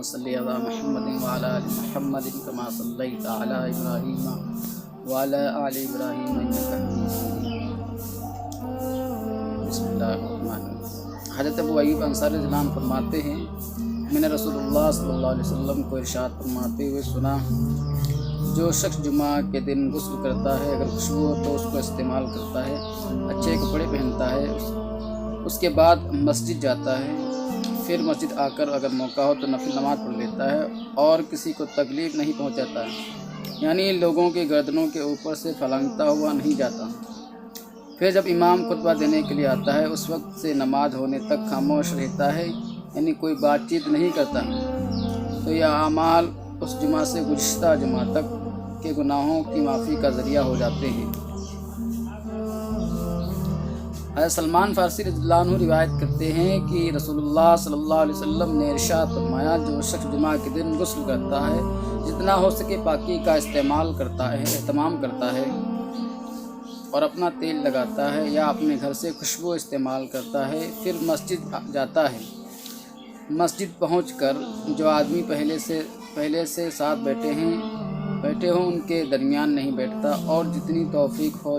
صل علی محمد وعلی آل محمد کما صلیت علی ابراہیم وعلی آل ابراہیم انک حمید مجید۔ بسم اللہ الرحمن الرحیم۔ حضرت ابو ایوب انصاری رضی اللہ عنہ فرماتے ہیں، میں نے رسول اللہ صلی اللہ علیہ وسلم کو ارشاد فرماتے ہوئے سنا، جو شخص جمعہ کے دن غسل کرتا ہے، اگر خوشبو ہو تو اس کو استعمال کرتا ہے، اچھے کپڑے پہنتا ہے، اس کے بعد مسجد جاتا ہے، پھر مسجد آ کر اگر موقع ہو تو نفل نماز پڑھ لیتا ہے اور کسی کو تکلیف نہیں پہنچاتا ہے، یعنی لوگوں کی گردنوں کے اوپر سے پھلانگتا ہوا نہیں جاتا، پھر جب امام خطبہ دینے کے لیے آتا ہے اس وقت سے نماز ہونے تک خاموش رہتا ہے، یعنی کوئی بات چیت نہیں کرتا، تو یہ اعمال اس جمعہ سے گزشتہ جمعہ تک کے گناہوں کی معافی کا ذریعہ ہو جاتے ہیں۔ حضرت سلمان فارسی رضی اللہ عنہ روایت کرتے ہیں کہ رسول اللہ صلی اللہ علیہ وسلم نے ارشاد فرمایا، جو شخص جمعہ کے دن غسل کرتا ہے، جتنا ہو سکے پاکی کا اہتمام کرتا ہے اور اپنا تیل لگاتا ہے یا اپنے گھر سے خوشبو استعمال کرتا ہے، پھر مسجد جاتا ہے، مسجد پہنچ کر جو آدمی پہلے سے ساتھ بیٹھے ہوں ان کے درمیان نہیں بیٹھتا اور جتنی توفیق ہو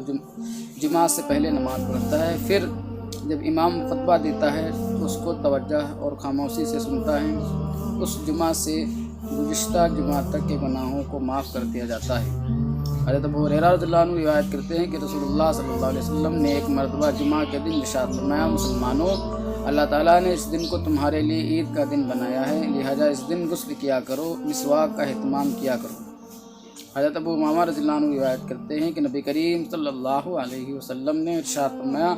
جمعہ سے پہلے نماز پڑھتا ہے، پھر جب امام خطبہ دیتا ہے تو اس کو توجہ اور خاموشی سے سنتا ہے، اس جمعہ سے گزشتہ جمعہ تک کے گناہوں کو معاف کر دیا جاتا ہے۔ حضرت ابو ہریرہ رضی اللہ عنہ روایت کرتے ہیں کہ رسول اللہ صلی اللہ علیہ وسلم نے ایک مرتبہ جمعہ کے دن ارشاد فرمایا، مسلمانوں، اللہ تعالیٰ نے اس دن کو تمہارے لیے عید کا دن بنایا ہے، لہذا اس دن غسل کیا کرو، مسواک کا اہتمام کیا کرو۔ حضرت ابو امامہ رضی اللہ عنہ روایت کرتے ہیں کہ نبی کریم صلی اللہ علیہ وسلم نے ارشاد فرمایا،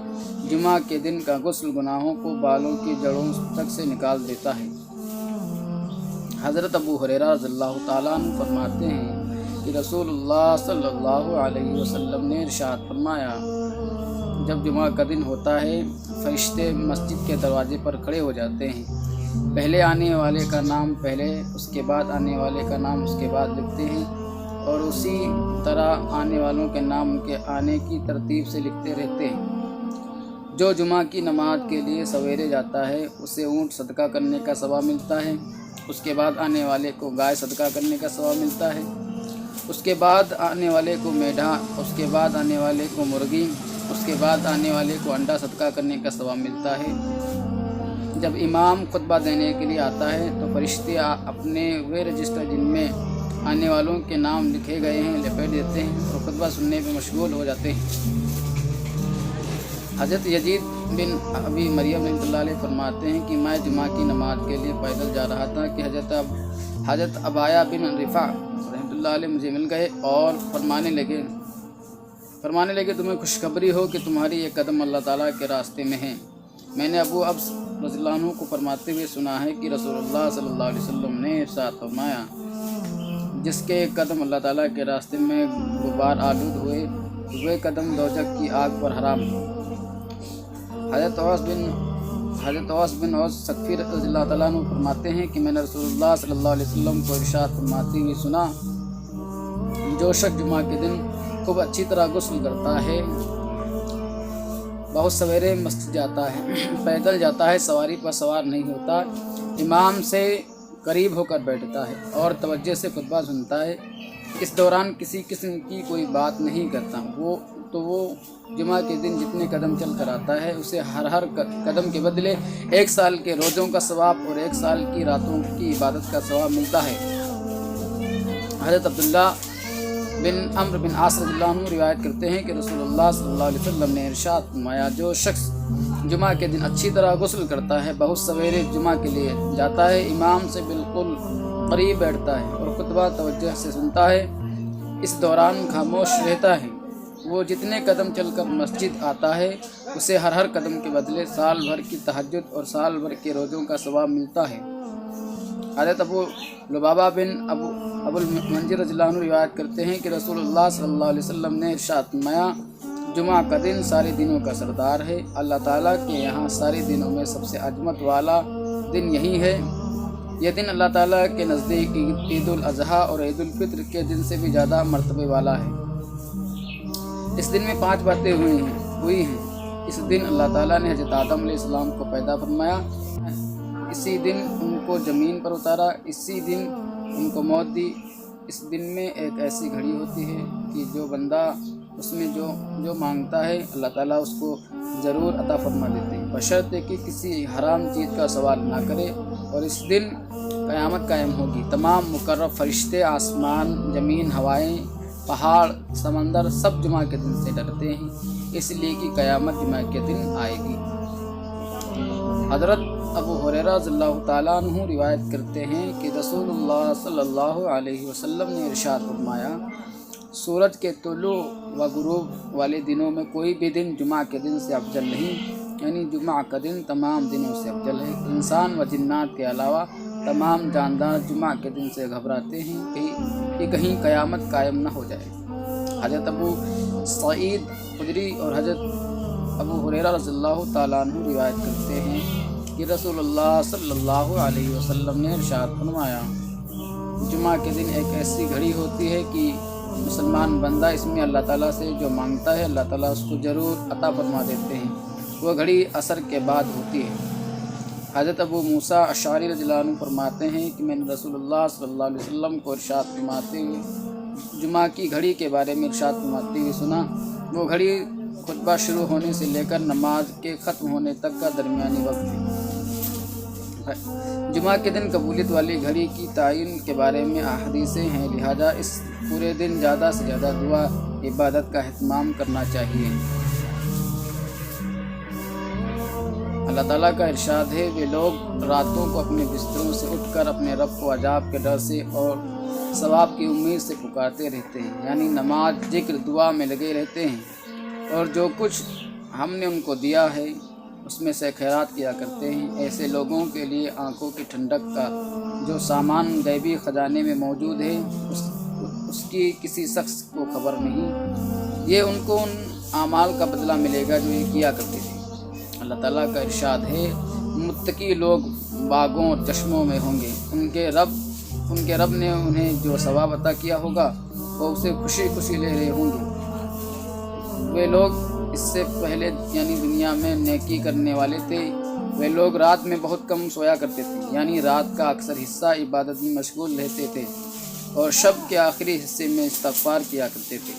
جمعہ کے دن کا غسل گناہوں کو بالوں کی جڑوں تک سے نکال دیتا ہے۔ حضرت ابو ہریرہ رضی اللہ تعالیٰ عنہ فرماتے ہیں کہ رسول اللہ صلی اللہ علیہ وسلم نے ارشاد فرمایا، جب جمعہ کا دن ہوتا ہے فرشتے مسجد کے دروازے پر کھڑے ہو جاتے ہیں، پہلے آنے والے کا نام پہلے، اس کے بعد آنے والے کا نام اس کے بعد لکھتے ہیں، اور اسی طرح آنے والوں کے نام کے آنے کی ترتیب سے لکھتے رہتے ہیں۔ جو جمعہ کی نماز کے لیے سویرے جاتا ہے اسے اونٹ صدقہ کرنے کا ثواب ملتا ہے، اس کے بعد آنے والے کو گائے صدقہ کرنے کا ثواب ملتا ہے، اس کے بعد آنے والے کو میڈھا، اس کے بعد آنے والے کو مرغی، اس کے بعد آنے والے کو انڈا صدقہ کرنے کا ثواب ملتا ہے۔ جب امام خطبہ دینے کے لیے آتا ہے تو فرشتے اپنے وہ رجسٹر جن میں آنے والوں کے نام لکھے گئے ہیں لپیٹ دیتے ہیں اور خطبہ سننے پہ مشغول ہو جاتے ہیں۔ حضرت یزید بن ابی مریم رحمۃ اللہ علیہ فرماتے ہیں کہ میں جمعہ کی نماز کے لیے پیدل جا رہا تھا کہ حضرت ابایا بن رفاع رحمۃ اللہ علیہ مجھے مل گئے اور فرمانے لگے تمہیں خوشخبری ہو کہ تمہاری یہ قدم اللہ تعالیٰ کے راستے میں ہیں۔ میں نے ابو ابس رضی اللہ عنہ کو فرماتے ہوئے سنا ہے کہ رسول اللہ صلی اللہ علیہ وسلم نے ارشاد فرمایا، جس کے قدم اللہ تعالیٰ کے راستے میں غبار آلود ہوئے، وہ قدم دوزخ کی آگ پر حرام ہے۔ حضرت اوس بن اوس سقفی رضی اللہ تعالیٰ عنہ فرماتے ہیں کہ میں نے رسول اللہ صلی اللہ علیہ وسلم کو ارشاد فرماتے ہوئے سنا، جو شخص جمعہ کے دن خوب اچھی طرح غسل کرتا ہے، بہت سویرے مسجد جاتا ہے، پیدل جاتا ہے، سواری پر سوار نہیں ہوتا، امام سے قریب ہو کر بیٹھتا ہے اور توجہ سے خطبہ سنتا ہے، اس دوران کسی قسم کی کوئی بات نہیں کرتا، وہ جمعہ کے دن جتنے قدم چل کر آتا ہے اسے ہر قدم کے بدلے 1 سال کے روزوں کا ثواب اور 1 سال کی راتوں کی عبادت کا ثواب ملتا ہے۔ حضرت عبداللہ بن عمرو بن عاص رضی اللہ عنہ روایت کرتے ہیں کہ رسول اللہ صلی اللہ علیہ وسلم نے ارشاد فرمایا، جو شخص جمعہ کے دن اچھی طرح غسل کرتا ہے، بہت سویرے جمعہ کے لیے جاتا ہے، امام سے بالکل قریب بیٹھتا ہے اور خطبہ توجہ سے سنتا ہے، اس دوران خاموش رہتا ہے، وہ جتنے قدم چل کر مسجد آتا ہے اسے ہر قدم کے بدلے سال بھر کی تہجد اور سال بھر کے روزوں کا ثواب ملتا ہے۔ حضرت ابو لبابہ بن ابو المنذر رضی اللہ عنہ روایت کرتے ہیں کہ رسول اللہ صلی اللہ علیہ وسلم نے ارشاد فرمایا، جمعہ کا دن سارے دنوں کا سردار ہے، اللہ تعالیٰ کے یہاں سارے دنوں میں سب سے عظمت والا دن یہی ہے، یہ دن اللہ تعالیٰ کے نزدیک عید الاضحیٰ اور عید الفطر کے دن سے بھی زیادہ مرتبے والا ہے۔ اس دن میں 5 باتیں ہوئی ہیں۔ اس دن اللہ تعالیٰ نے حضرت آدم علیہ السلام کو پیدا فرمایا، اسی دن ان کو زمین پر اتارا، اسی دن ان کو موت دی۔ اس دن میں ایک ایسی گھڑی ہوتی ہے کہ جو بندہ اس میں جو مانگتا ہے اللہ تعالیٰ اس کو ضرور عطا فرما دیتے ہیں، بشرطے کہ کسی حرام چیز کا سوال نہ کرے۔ اور اس دن قیامت قائم ہوگی، تمام مقرب فرشتے، آسمان، زمین، ہوائیں، پہاڑ، سمندر سب جمعہ کے دن سے ڈرتے ہیں، اس لیے کہ قیامت جمعہ کے دن آئے گی۔ حضرت ابو ہریرہ رضی اللہ تعالیٰ عنہ روایت کرتے ہیں کہ رسول اللہ صلی اللہ علیہ وسلم نے ارشاد فرمایا، سورج کے طلوع و غروب والے دنوں میں کوئی بھی دن جمعہ کے دن سے افضل نہیں، یعنی جمعہ کا دن تمام دنوں سے افضل ہے۔ انسان و جنات کے علاوہ تمام جاندار جمعہ کے دن سے گھبراتے ہیں کہ کہیں قیامت قائم نہ ہو جائے۔ حضرت ابو سعید خدری اور حضرت ابو ہریرہ رضی اللہ تعالیٰ عنہ روایت کرتے ہیں کہ رسول اللہ صلی اللہ علیہ وسلم نے ارشاد فرمایا، جمعہ کے دن ایک ایسی گھڑی ہوتی ہے کہ مسلمان بندہ اس میں اللہ تعالیٰ سے جو مانگتا ہے اللہ تعالیٰ اس کو ضرور عطا فرما دیتے ہیں۔ وہ گھڑی عصر کے بعد ہوتی ہے۔ حضرت ابو موسیٰ اشعری رضی اللہ عنہ فرماتے ہیں کہ میں نے رسول اللہ صلی اللہ علیہ وسلم کو ارشاد فرماتے ہوئے جمعہ کی گھڑی کے بارے میں ارشاد فرماتے ہوئے سنا، وہ گھڑی خطبہ شروع ہونے سے لے کر نماز کے ختم ہونے تک کا درمیانی وقت ہے۔ جمعہ کے دن قبولیت والی گھڑی کی تعین کے بارے میں احادیثیں ہیں، لہذا اس پورے دن زیادہ سے زیادہ دعا عبادت کا اہتمام کرنا چاہیے۔ اللہ تعالیٰ کا ارشاد ہے، وہ لوگ راتوں کو اپنے بستروں سے اٹھ کر اپنے رب کو عذاب کے ڈر سے اور ثواب کی امید سے پکارتے رہتے ہیں، یعنی نماز، ذکر، دعا میں لگے رہتے ہیں، اور جو کچھ ہم نے ان کو دیا ہے اس میں سے خیرات کیا کرتے ہیں۔ ایسے لوگوں کے لیے آنکھوں کی ٹھنڈک کا جو سامان غیبی خزانے میں موجود ہے اس کی کسی شخص کو خبر نہیں، یہ ان کو ان اعمال کا بدلہ ملے گا جو یہ کیا کرتے تھے۔ اللہ تعالیٰ کا ارشاد ہے، متقی لوگ باغوں اور چشموں میں ہوں گے، ان کے رب نے انہیں جو ثواب عطا کیا ہوگا وہ اسے خوشی خوشی لے رہے ہوں گے۔ وہ لوگ اس سے پہلے یعنی دنیا میں نیکی کرنے والے تھے، وہ لوگ رات میں بہت کم سویا کرتے تھے، یعنی رات کا اکثر حصہ عبادت میں مشغول رہتے تھے، اور شب کے آخری حصے میں استغفار کیا کرتے تھے۔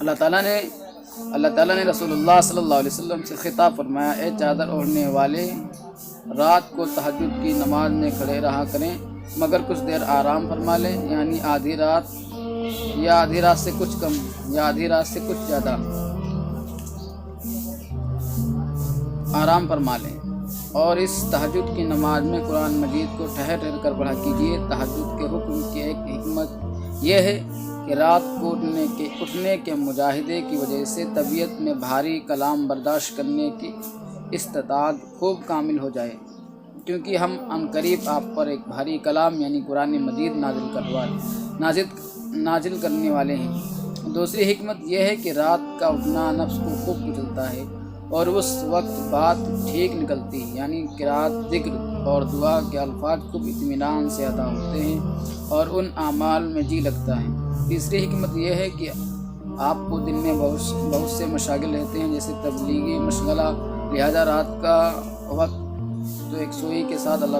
اللہ تعالیٰ نے رسول اللہ صلی اللہ علیہ وسلم سے خطاب فرمایا، اے چادر اوڑھنے والے، رات کو تہجد کی نماز میں کھڑے رہا کریں مگر کچھ دیر آرام فرما لیں، یعنی آدھی رات یا آدھی رات سے کچھ کم یا آدھی رات سے کچھ زیادہ آرام فرما لیں، اور اس تہجد کی نماز میں قرآن مجید کو ٹھہر ٹھہر کر پڑھا کیجیے۔ تہجد کے حکم کی ایک حکمت یہ ہے کہ رات کو اٹھنے کے مجاہدے کی وجہ سے طبیعت میں بھاری کلام برداشت کرنے کی استطاعت خوب کامل ہو جائے، کیونکہ ہم عنقریب آپ پر ایک بھاری کلام یعنی قرآن مجید نازل کرنے والے ہیں۔ دوسری حکمت یہ ہے کہ رات کا اٹھنا نفس کو خوب کچلتا ہے اور اس وقت بات ٹھیک نکلتی ہے، یعنی قرات، ذکر اور دعا کے الفاظ خوب اطمینان سے ادا ہوتے ہیں اور ان اعمال میں جی لگتا ہے۔ تیسری حکمت یہ ہے کہ آپ کو دن میں بہت سے مشاغل رہتے ہیں، جیسے تبلیغی مشغلہ، لہذا رات کا وقت تو ایک سوئی کے ساتھ اللہ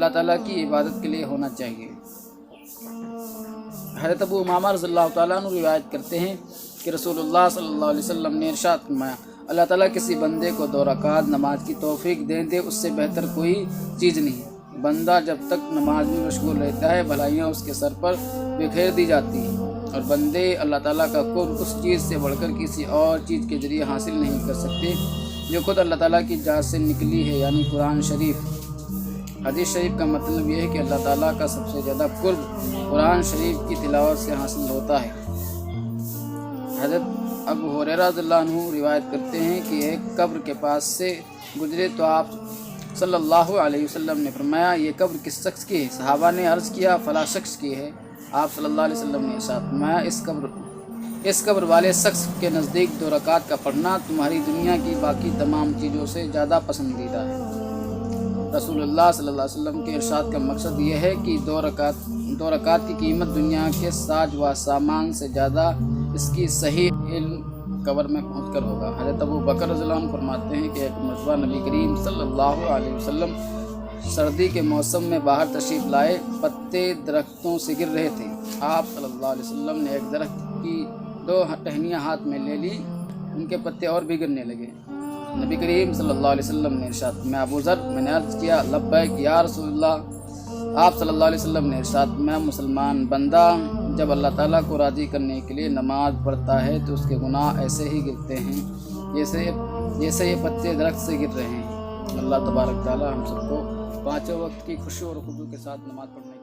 تعالیٰ کی عبادت کے لیے ہونا چاہیے۔ حضرت ابو امامہ رضی اللہ تعالیٰ عنہ روایت کرتے ہیں کہ رسول اللہ صلی اللہ علیہ وسلم نے ارشاد فرمایا، اللہ تعالیٰ کسی بندے کو 2 رکعت نماز کی توفیق دے اس سے بہتر کوئی چیز نہیں۔ بندہ جب تک نماز میں مشغول رہتا ہے بھلائیاں اس کے سر پر بکھیر دی جاتی ہیں، اور بندے اللہ تعالیٰ کا قرب اس چیز سے بڑھ کر کسی اور چیز کے ذریعے حاصل نہیں کر سکتے جو خود اللہ تعالیٰ کی ذات سے نکلی ہے، یعنی قرآن شریف۔ حدیث شریف کا مطلب یہ ہے کہ اللہ تعالیٰ کا سب سے زیادہ قرب قرآن شریف کی تلاوت سے حاصل ہوتا ہے۔ حضرت ابو ہریرہ رضی اللہ عنہ روایت کرتے ہیں کہ ایک قبر کے پاس سے گزرے تو آپ صلی اللہ علیہ وسلم نے فرمایا، یہ قبر کس شخص کی ہے؟ صحابہ نے عرض کیا، فلاں شخص کی ہے۔ آپ صلی اللہ علیہ وسلم نے ارشاد فرمایا، اس قبر والے شخص کے نزدیک 2 رکعت کا پڑھنا تمہاری دنیا کی باقی تمام چیزوں سے زیادہ پسندیدہ ہے۔ رسول اللہ صلی اللہ علیہ وسلم کے ارشاد کا مقصد یہ ہے کہ 2 رکعت کی قیمت دنیا کے ساز و سامان سے زیادہ اس کی صحیح علم قبر میں پہنچ کر ہوگا۔ حضرت ابو بکر رضی اللہ عنہ فرماتے ہیں کہ ایک مرتبہ نبی کریم صلی اللہ علیہ وسلم سردی کے موسم میں باہر تشریف لائے، پتے درختوں سے گر رہے تھے۔ آپ صلی اللہ علیہ وسلم نے ایک درخت کی 2 ٹہنیاں ہاتھ میں لے لی، ان کے پتے اور بھی گرنے لگے۔ نبی کریم صلی اللہ علیہ وسلم نے ارشاد فرمایا، ابو ذر، میں نے عرض کیا لبیک یا رسول اللہ۔ آپ صلی اللہ علیہ وسلم نے ارشاد فرمایا، مسلمان بندہ جب اللہ تعالیٰ کو راضی کرنے کے لیے نماز پڑھتا ہے تو اس کے گناہ ایسے ہی گرتے ہیں جیسے یہ پتے درخت سے گر رہے ہیں۔ اللہ تبارک تعالیٰ ہم سب کو 5 وقت کی خوشی اور خضوع کے ساتھ نماز پڑھنے